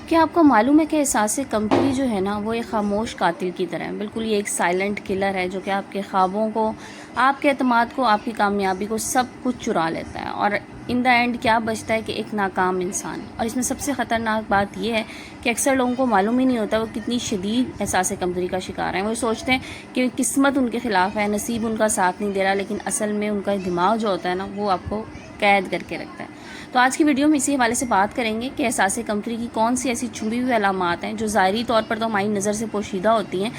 کیا آپ کو معلوم ہے کہ احساس کمتری جو ہے نا وہ ایک خاموش قاتل کی طرح ہے. بالکل یہ ایک سائلنٹ کلر ہے جو کہ آپ کے خوابوں کو، آپ کے اعتماد کو، آپ کی کامیابی کو سب کچھ چرا لیتا ہے. اور ان دا اینڈ کیا بچتا ہے کہ ایک ناکام انسان. اور اس میں سب سے خطرناک بات یہ ہے کہ اکثر لوگوں کو معلوم ہی نہیں ہوتا وہ کتنی شدید احساس کمتری کا شکار ہیں. وہ سوچتے ہیں کہ قسمت ان کے خلاف ہے، نصیب ان کا ساتھ نہیں دے رہا، لیکن اصل میں ان کا دماغ جو ہوتا ہے نا وہ آپ کو قید کر کے رکھتا ہے. تو آج کی ویڈیو میں اسی حوالے سے بات کریں گے کہ احساس کمتری کی کون سی ایسی چھپی ہوئی علامات ہیں جو ظاہری طور پر تو ہماری نظر سے پوشیدہ ہوتی ہیں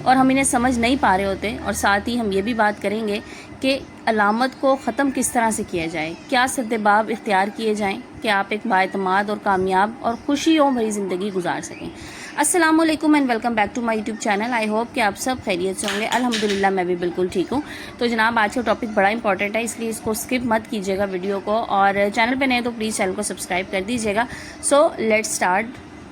اور ہم انہیں سمجھ نہیں پا رہے ہوتے. اور ساتھ ہی ہم یہ بھی بات کریں گے کہ علامت کو ختم کس طرح سے کیا جائے، کیا سدباب اختیار کیے جائیں کہ آپ ایک بااعتماد اور کامیاب اور خوشیوں بھری زندگی گزار سکیں. السلام علیکم and welcome back to my YouTube channel. I hope کہ آپ سب خیریت سے ہوں گے. الحمدللہ میں بھی بالکل ٹھیک ہوں. تو جناب آج کا ٹاپک بڑا امپورٹنٹ ہے، اس لیے اس کو اسکپ مت کیجیے گا ویڈیو کو، اور چینل پہ نئے تو پلیز چینل کو سبسکرائب کر دیجیے گا. So let's start.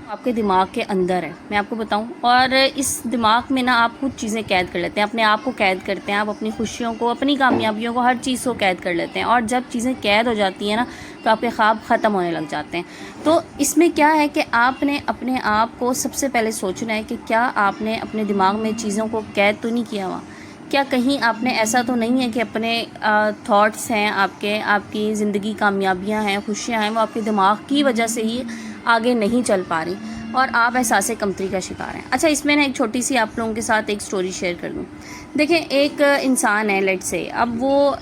آپ کے دماغ کے اندر ہے، میں آپ کو بتاؤں، اور اس دماغ میں نا آپ خود چیزیں قید کر لیتے ہیں، اپنے آپ کو قید کرتے ہیں، آپ اپنی خوشیوں کو، اپنی کامیابیوں کو، ہر چیز کو قید کر لیتے ہیں. اور جب چیزیں قید ہو جاتی ہیں نا تو آپ کے خواب ختم ہونے لگ جاتے ہیں. تو اس میں کیا ہے کہ آپ نے اپنے آپ کو سب سے پہلے سوچنا ہے کہ کیا آپ نے اپنے دماغ میں چیزوں کو قید تو نہیں کیا ہوا، کیا کہیں آپ نے ایسا تو نہیں ہے کہ اپنے تھاٹس ہیں، آپ کی زندگی کامیابیاں ہیں، خوشیاں ہیں، وہ آپ کے دماغ کی وجہ سے ہی آگے نہیں چل پا رہی اور آپ احساس کمتری کا شکار ہیں. اچھا، اس میں نا ایک چھوٹی سی آپ لوگوں کے ساتھ ایک سٹوری شیئر کر دوں. دیکھیں، ایک انسان ہے، لیٹ سے اب وہ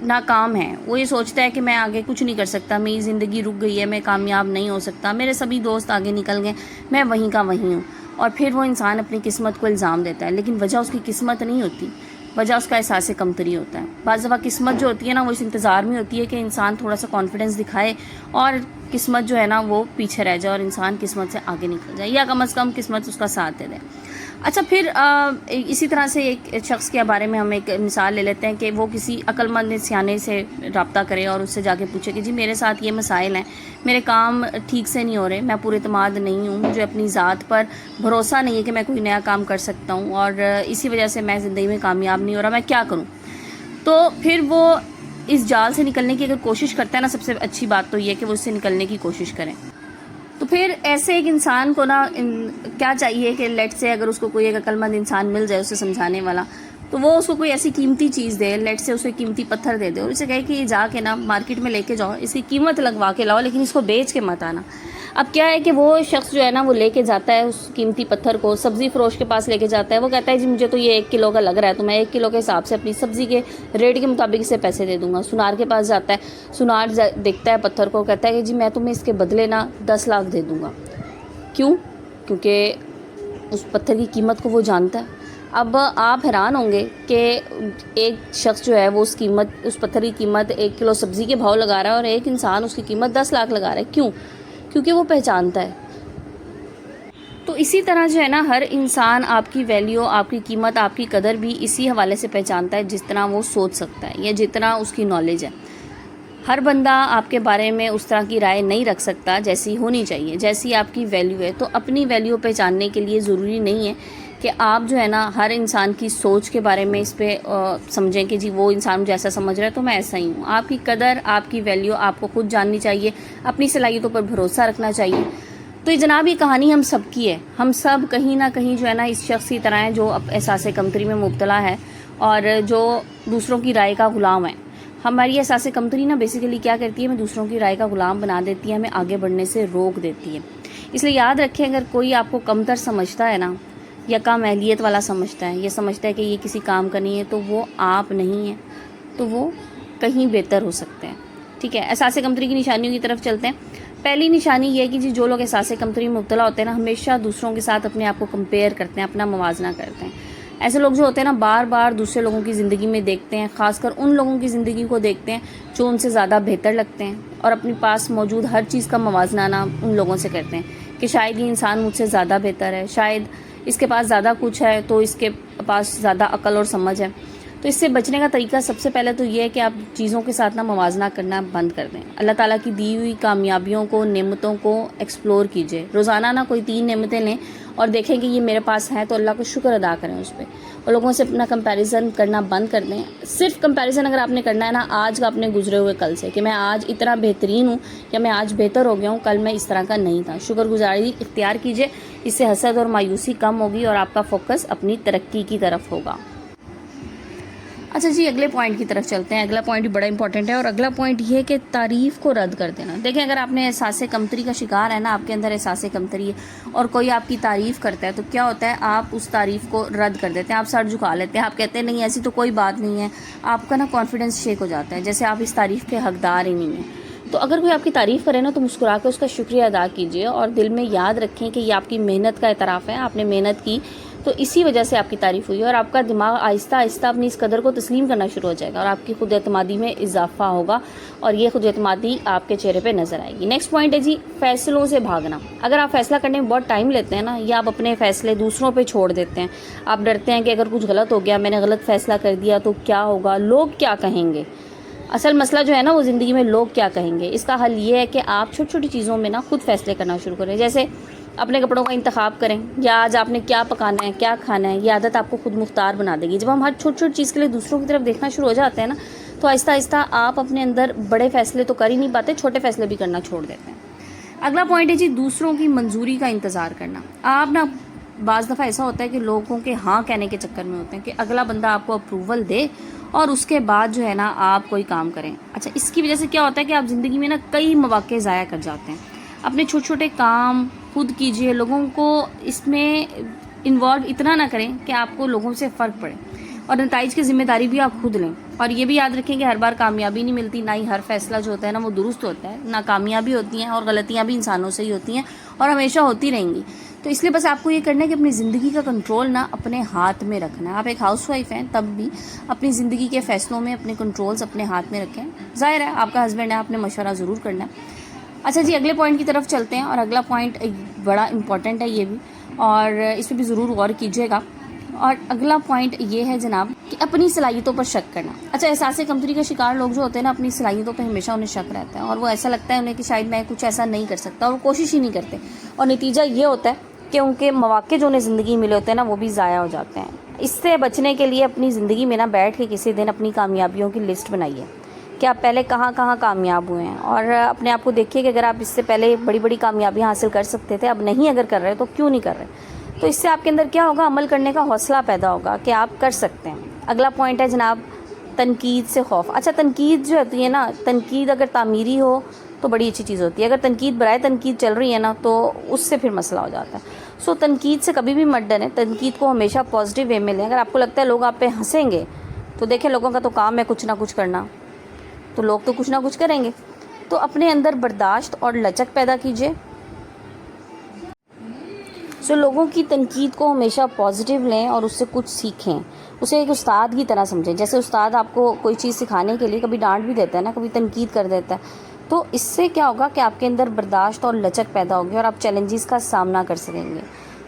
ناکام ہے، وہ یہ سوچتا ہے کہ میں آگے کچھ نہیں کر سکتا، میری زندگی رک گئی ہے، میں کامیاب نہیں ہو سکتا، میرے سبھی دوست آگے نکل گئے، میں وہیں کا وہیں ہوں. اور پھر وہ انسان اپنی قسمت کو الزام دیتا ہے، لیکن وجہ اس کی قسمت نہیں ہوتی، وجہ اس کا احساس کمتری ہوتا ہے. بعض دفعہ قسمت جو ہوتی ہے نا وہ اس انتظار میں ہوتی ہے کہ انسان تھوڑا سا کانفیڈنس دکھائے اور قسمت جو ہے نا وہ پیچھے رہ جائے اور انسان قسمت سے آگے نکل جائے، یا کم از کم قسمت اس کا ساتھ دے دے. اچھا، پھر اسی طرح سے ایک شخص کے بارے میں ہم ایک مثال لے لیتے ہیں کہ وہ کسی عقل مند سیانے سے رابطہ کرے اور اس سے جا کے پوچھے کہ جی میرے ساتھ یہ مسائل ہیں، میرے کام ٹھیک سے نہیں ہو رہے، میں پورے اعتماد نہیں ہوں، مجھے اپنی ذات پر بھروسہ نہیں ہے کہ میں کوئی نیا کام کر سکتا ہوں، اور اسی وجہ سے میں زندگی میں کامیاب نہیں ہو رہا، میں کیا کروں. تو پھر وہ اس جال سے نکلنے کی اگر کوشش کرتا ہے نا، سب سے اچھی بات تو یہ کہ وہ اس سے نکلنے کی کوشش کریں. تو پھر ایسے ایک انسان کو نا کیا چاہیے کہ لیٹ سے اگر اس کو کوئی ایک عقل مند انسان مل جائے اسے سمجھانے والا، تو وہ اس کو کوئی ایسی قیمتی چیز دے، لیٹ سے اسے قیمتی پتھر دے دے اور اسے کہے کہ یہ جا کے نا مارکیٹ میں لے کے جاؤ، اس کی قیمت لگوا کے لاؤ، لیکن اس کو بیچ کے مت آنا. اب کیا ہے کہ وہ شخص جو ہے نا وہ لے کے جاتا ہے اس قیمتی پتھر کو، سبزی فروش کے پاس لے کے جاتا ہے. وہ کہتا ہے جی مجھے تو یہ 1 کلو کا لگ رہا ہے، تو میں 1 کلو کے حساب سے اپنی سبزی کے ریٹ کے مطابق اسے پیسے دے دوں گا. سنار کے پاس جاتا ہے، سنار دیکھتا ہے پتھر کو، کہتا ہے کہ جی میں تمہیں اس کے بدلے نا 10 لاکھ دے دوں گا. کیوں؟ کیونکہ اس پتھر کی قیمت کو وہ جانتا ہے. اب آپ حیران ہوں گے کہ ایک شخص جو ہے وہ اس پتھر کی قیمت 1 کلو سبزی کے بھاؤ لگا رہا ہے اور ایک انسان اس کی قیمت 10 لاکھ لگا رہا ہے. کیوں؟ کیونکہ وہ پہچانتا ہے. تو اسی طرح جو ہے نا ہر انسان آپ کی ویلیو، آپ کی قیمت، آپ کی قدر بھی اسی حوالے سے پہچانتا ہے جس طرح وہ سوچ سکتا ہے یا جتنا اس کی نالج ہے. ہر بندہ آپ کے بارے میں اس طرح کی رائے نہیں رکھ سکتا جیسی ہونی چاہیے، جیسی آپ کی ویلیو ہے. تو اپنی ویلیو پہچاننے کے لیے ضروری نہیں ہے کہ آپ جو ہے نا ہر انسان کی سوچ کے بارے میں اس پہ سمجھیں کہ جی وہ انسان مجھے ایسا سمجھ رہا ہے تو میں ایسا ہی ہوں. آپ کی قدر، آپ کی ویلیو آپ کو خود جاننی چاہیے، اپنی صلاحیتوں پر بھروسہ رکھنا چاہیے. تو یہ جناب یہ کہانی ہم سب کی ہے، ہم سب کہیں نہ کہیں جو ہے نا اس شخص کی طرح ہے جو احساس کمتری میں مبتلا ہے اور جو دوسروں کی رائے کا غلام ہے. ہماری احساس کمتری نا بیسیکلی کیا کرتی ہے، ہمیں دوسروں کی رائے کا غلام بنا دیتی ہے، ہمیں آگے بڑھنے سے روک دیتی ہے. اس لیے یاد رکھیں، اگر کوئی آپ کو کمتر سمجھتا ہے نا یا کم اہلیت والا سمجھتا ہے، یہ سمجھتا ہے کہ یہ کسی کام کا نہیں ہے، تو وہ آپ نہیں ہیں، تو وہ کہیں بہتر ہو سکتے ہیں. ٹھیک ہے، احساس کمتری کی نشانیوں کی طرف چلتے ہیں. پہلی نشانی یہ ہے کہ جو لوگ احساس کمتری میں مبتلا ہوتے ہیں نا ہمیشہ دوسروں کے ساتھ اپنے آپ کو کمپیئر کرتے ہیں، اپنا موازنہ کرتے ہیں. ایسے لوگ جو ہوتے ہیں نا بار بار دوسرے لوگوں کی زندگی میں دیکھتے ہیں، خاص کر ان لوگوں کی زندگی کو دیکھتے ہیں جو ان سے زیادہ بہتر لگتے ہیں، اور اپنے پاس موجود ہر چیز کا موازنہ نا ان لوگوں سے کرتے ہیں کہ شاید یہ انسان مجھ سے زیادہ بہتر ہے، شاید اس کے پاس زیادہ کچھ ہے تو اس کے پاس زیادہ عقل اور سمجھ ہے. تو اس سے بچنے کا طریقہ سب سے پہلے تو یہ ہے کہ آپ چیزوں کے ساتھ موازنہ کرنا بند کر دیں. اللہ تعالیٰ کی دی ہوئی کامیابیوں کو، نعمتوں کو ایکسپلور کیجیے. روزانہ کوئی 3 نعمتیں لیں اور دیکھیں کہ یہ میرے پاس ہے تو اللہ کو شکر ادا کریں اس پہ. اور لوگوں سے اپنا کمپیریزن کرنا بند کر دیں. صرف کمپیریزن اگر آپ نے کرنا ہے آج کا اپنے گزرے ہوئے کل سے، کہ میں آج اتنا بہترین ہوں یا میں آج بہتر ہو گیا ہوں، کل میں اس طرح کا نہیں تھا. شکر گزاری اختیار کیجیے. اس سے حسد اور مایوسی کم ہوگی اور آپ کا فوکس اپنی ترقی کی طرف ہوگا. اچھا جی، اگلے پوائنٹ کی طرف چلتے ہیں. اگلا پوائنٹ بھی بڑا امپورٹنٹ ہے، اور اگلا پوائنٹ یہ ہے کہ تعریف کو رد کر دینا. دیکھیں، اگر آپ نے احساس کمتری کا شکار ہے آپ کے اندر احساس کمتری ہے اور کوئی آپ کی تعریف کرتا ہے تو کیا ہوتا ہے، آپ اس تعریف کو رد کر دیتے ہیں. آپ سر جھکا لیتے ہیں، آپ کہتے ہیں نہیں ایسی تو کوئی بات نہیں ہے. آپ کا کانفیڈنس شیک ہو جاتا ہے، جیسے آپ اس تعریف کے حقدار ہی نہیں ہیں. تو اگر کوئی آپ کی تعریف کرے تو مسکرا کے اس کا شکریہ ادا کیجیے اور دل میں یاد رکھیں کہ یہ آپ کی محنت کا اعتراف ہے. آپ نے محنت کی تو اسی وجہ سے آپ کی تعریف ہوئی، اور آپ کا دماغ آہستہ آہستہ اپنی اس قدر کو تسلیم کرنا شروع ہو جائے گا اور آپ کی خود اعتمادی میں اضافہ ہوگا، اور یہ خود اعتمادی آپ کے چہرے پہ نظر آئے گی. نیکسٹ پوائنٹ ہے جی، فیصلوں سے بھاگنا. اگر آپ فیصلہ کرنے میں بہت ٹائم لیتے ہیں یا آپ اپنے فیصلے دوسروں پہ چھوڑ دیتے ہیں، آپ ڈرتے ہیں کہ اگر کچھ غلط ہو گیا، میں نے غلط فیصلہ کر دیا تو کیا ہوگا، لوگ کیا کہیں گے. اصل مسئلہ جو ہے وہ زندگی میں لوگ کیا کہیں گے. اس کا حل یہ ہے کہ آپ چھوٹی چھوٹی چیزوں میں خود فیصلے کرنا شروع کریں. جیسے اپنے کپڑوں کا انتخاب کریں، یا آج آپ نے کیا پکانا ہے، کیا کھانا ہے. یہ عادت آپ کو خود مختار بنا دے گی. جب ہم ہر چھوٹی چھوٹی چیز کے لیے دوسروں کی طرف دیکھنا شروع ہو جاتے ہیں تو آہستہ آہستہ آپ اپنے اندر بڑے فیصلے تو کر ہی نہیں پاتے، چھوٹے فیصلے بھی کرنا چھوڑ دیتے ہیں. اگلا پوائنٹ ہے جی، دوسروں کی منظوری کا انتظار کرنا. آپ بعض دفعہ ایسا ہوتا ہے کہ لوگوں کے ہاں کہنے کے چکر میں ہوتے ہیں کہ اگلا بندہ آپ کو اپروول دے اور اس کے بعد جو ہے آپ کوئی کام کریں. اچھا، اس کی وجہ سے کیا ہوتا ہے کہ آپ زندگی میں کئی مواقع ضائع کر جاتے ہیں. اپنے چھوٹے چھوٹے کام خود کیجئے، لوگوں کو اس میں انوالو اتنا نہ کریں کہ آپ کو لوگوں سے فرق پڑے، اور نتائج کی ذمہ داری بھی آپ خود لیں. اور یہ بھی یاد رکھیں کہ ہر بار کامیابی نہیں ملتی، نہ ہی ہر فیصلہ جو ہوتا ہے وہ درست ہوتا ہے. ناکامیاں ہوتی ہیں اور غلطیاں بھی انسانوں سے ہی ہوتی ہیں اور ہمیشہ ہوتی رہیں گی. تو اس لیے بس آپ کو یہ کرنا ہے کہ اپنی زندگی کا کنٹرول اپنے ہاتھ میں رکھنا ہے. آپ ایک ہاؤس وائف ہیں تب بھی اپنی زندگی کے فیصلوں میں اپنے کنٹرولز اپنے ہاتھ میں رکھیں. ظاہر ہے آپ کا ہسبینڈ ہے، آپ نے مشورہ ضرور کرنا ہے. اچھا جی، اگلے پوائنٹ کی طرف چلتے ہیں، اور اگلا پوائنٹ بڑا امپورٹنٹ ہے یہ بھی، اور اس پہ بھی ضرور غور کیجیے گا. اور اگلا پوائنٹ یہ ہے جناب کہ اپنی صلاحیتوں پر شک کرنا. اچھا، احساس کمتری کا شکار لوگ جو ہوتے ہیں اپنی صلاحیتوں پہ ہمیشہ انہیں شک رہتا ہے، اور وہ ایسا لگتا ہے انہیں کہ شاید میں کچھ ایسا نہیں کر سکتا، اور وہ کوشش ہی نہیں کرتے، اور نتیجہ یہ ہوتا ہے کہ ان کے مواقع جو انہیں زندگی ملے ہوتے ہیں وہ بھی ضائع ہو جاتے ہیں. اس سے بچنے کے لیے اپنی زندگی میں بیٹھ کے کسی دن اپنی کامیابیوں کی لسٹ بنائیے کہ آپ پہلے کہاں کہاں کامیاب ہوئے ہیں، اور اپنے آپ کو دیکھیے کہ اگر آپ اس سے پہلے بڑی بڑی کامیابیاں حاصل کر سکتے تھے، اب نہیں اگر کر رہے تو کیوں نہیں کر رہے. تو اس سے آپ کے اندر کیا ہوگا، عمل کرنے کا حوصلہ پیدا ہوگا کہ آپ کر سکتے ہیں. اگلا پوائنٹ ہے جناب، تنقید سے خوف. اچھا، تنقید جو ہوتی ہے تنقید اگر تعمیری ہو تو بڑی اچھی چیز ہوتی ہے. اگر تنقید برائے تنقید چل رہی ہے تو اس سے پھر مسئلہ ہو جاتا ہے. سو تنقید سے کبھی بھی مت ڈریں، تنقید کو ہمیشہ پازیٹیو وے میں لیں. اگر آپ کو لگتا ہے لوگ آپ پہ ہنسیں گے تو دیکھیں، لوگوں کا تو کام ہے کچھ نہ کچھ کرنا، تو لوگ تو کچھ نہ کچھ کریں گے. تو اپنے اندر برداشت اور لچک پیدا کیجیے. لوگوں کی تنقید کو ہمیشہ پازیٹیو لیں اور اس سے کچھ سیکھیں. اسے ایک استاد کی طرح سمجھیں. جیسے استاد آپ کو کوئی چیز سکھانے کے لیے کبھی ڈانٹ بھی دیتا ہے کبھی تنقید کر دیتا ہے. تو اس سے کیا ہوگا کہ آپ کے اندر برداشت اور لچک پیدا ہوگی اور آپ چیلنجز کا سامنا کر سکیں گے.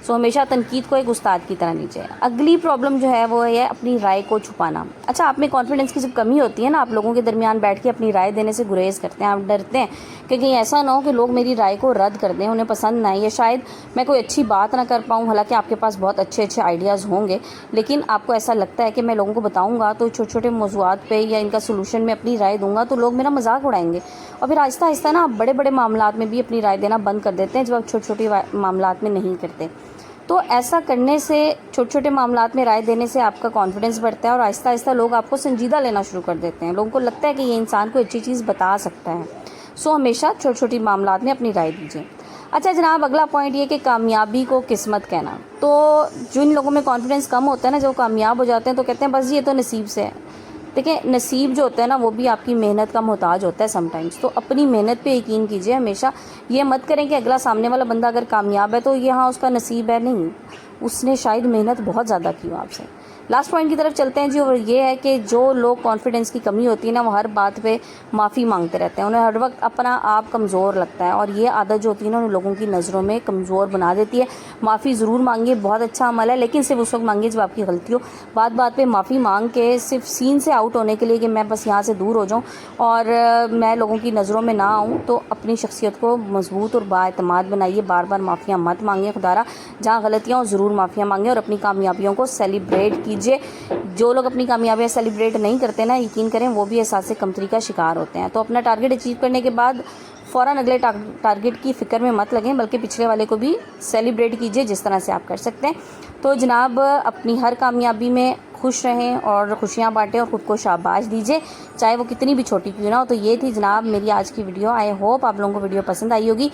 ہمیشہ تنقید کو ایک استاد کی طرح لیجیے. اگلی پرابلم جو ہے وہ ہے اپنی رائے کو چھپانا. اچھا، آپ میں کانفیڈنس کی جب کمی ہوتی ہے آپ لوگوں کے درمیان بیٹھ کے اپنی رائے دینے سے گریز کرتے ہیں. آپ ڈرتے ہیں کہ کہیں ایسا نہ ہو کہ لوگ میری رائے کو رد کر دیں، انہیں پسند نہ آئے، یا شاید میں کوئی اچھی بات نہ کر پاؤں. حالانکہ آپ کے پاس بہت اچھے آئیڈیاز ہوں گے، لیکن آپ کو ایسا لگتا ہے کہ میں لوگوں کو بتاؤں گا تو چھوٹے چھوٹے موضوعات پہ یا ان کا سولوشن میں اپنی رائے دوں گا تو لوگ میرا مذاق اڑائیں گے. اور پھر آہستہ آہستہ آپ بڑے بڑے معاملات میں بھی اپنی رائے دینا بند کر دیتے ہیں جب آپ چھوٹے چھوٹے معاملات میں نہیں کرتے. تو ایسا کرنے سے، چھوٹے چھوٹے معاملات میں رائے دینے سے آپ کا کانفیڈنس بڑھتا ہے اور آہستہ آہستہ لوگ آپ کو سنجیدہ لینا شروع کر دیتے ہیں. لوگوں کو لگتا ہے کہ یہ انسان کوئی اچھی چیز بتا سکتا ہے. ہمیشہ چھوٹی چھوٹی معاملات میں اپنی رائے دیجیے. اچھا جناب، اگلا پوائنٹ یہ کہ کامیابی کو قسمت کہنا. تو جن لوگوں میں کانفیڈنس کم ہوتا ہے جو کامیاب ہو جاتے ہیں تو کہتے ہیں بس یہ تو نصیب سے ہے. دیکھیں، نصیب جو ہوتا ہے وہ بھی آپ کی محنت کا محتاج ہوتا ہے سم ٹائمز. تو اپنی محنت پہ یقین کیجیے. ہمیشہ یہ مت کریں کہ اگلا سامنے والا بندہ اگر کامیاب ہے تو یہ اس کا نصیب ہے. نہیں، اس نے شاید محنت بہت زیادہ کی ہو آپ سے. لاسٹ پوائنٹ کی طرف چلتے ہیں جی، اور یہ ہے کہ جو لوگ کانفیڈنس کی کمی ہوتی ہے نا، وہ ہر بات پہ معافی مانگتے رہتے ہیں، انہیں ہر وقت اپنا آپ کمزور لگتا ہے، اور یہ عادت جو ہوتی ہے نا، ان لوگوں کی نظروں میں کمزور بنا دیتی ہے۔ معافی ضرور مانگیے، بہت اچھا عمل ہے، لیکن صرف اس وقت مانگیے جب آپ کی غلطی ہو۔ بات بات پہ معافی مانگ کے صرف سین سے آؤٹ ہونے کے لیے کہ میں بس یہاں سے دور ہو جاؤں اور میں لوگوں کی نظروں میں نہ آؤں، تو اپنی شخصیت کو مضبوط اور بااعتماد بنائیے۔ بار بار معافیاں مت مانگیں، خدا جہاں غلطیاں ہوں ضرور معافیاں مانگیں، اور اپنی کامیابیوں کو سیلیبریٹ کیجیے۔ جو لوگ اپنی کامیابیاں سیلیبریٹ نہیں کرتے نا، یقین کریں وہ بھی احساس کمتری کا شکار ہوتے ہیں۔ تو اپنا ٹارگیٹ اچیو کرنے کے بعد فوراً اگلے ٹارگیٹ کی فکر میں مت لگیں، بلکہ پچھلے والے کو بھی سیلیبریٹ کیجیے جس طرح سے آپ کر سکتے ہیں۔ تو جناب اپنی ہر کامیابی میں خوش رہیں اور خوشیاں بانٹیں اور خود کو شاباش دیجیے، چاہے وہ کتنی بھی چھوٹی کیوں نہ ہو۔ تو یہ تھی جناب میری آج کی ویڈیو۔ آئی ہوپ آپ لوگوں کو ویڈیو پسند آئی ہوگی۔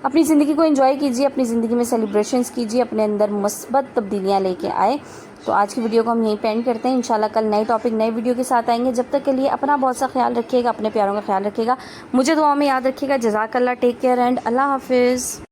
اپنی زندگی کو انجوائے کیجیے، اپنی زندگی میں سیلیبریشنز کیجیے، اپنے اندر مثبت تبدیلیاں لے کے آئے۔ تو آج کی ویڈیو کو ہم یہیں پہ اینڈ کرتے ہیں، انشاءاللہ کل نئے ٹاپک نئے ویڈیو کے ساتھ آئیں گے۔ جب تک کے لیے اپنا بہت سا خیال رکھیے گا، اپنے پیاروں کا خیال رکھیے گا، مجھے دعاؤں میں یاد رکھیے گا۔ جزاک اللہ، ٹیک کیئر اینڈ اللہ حافظ۔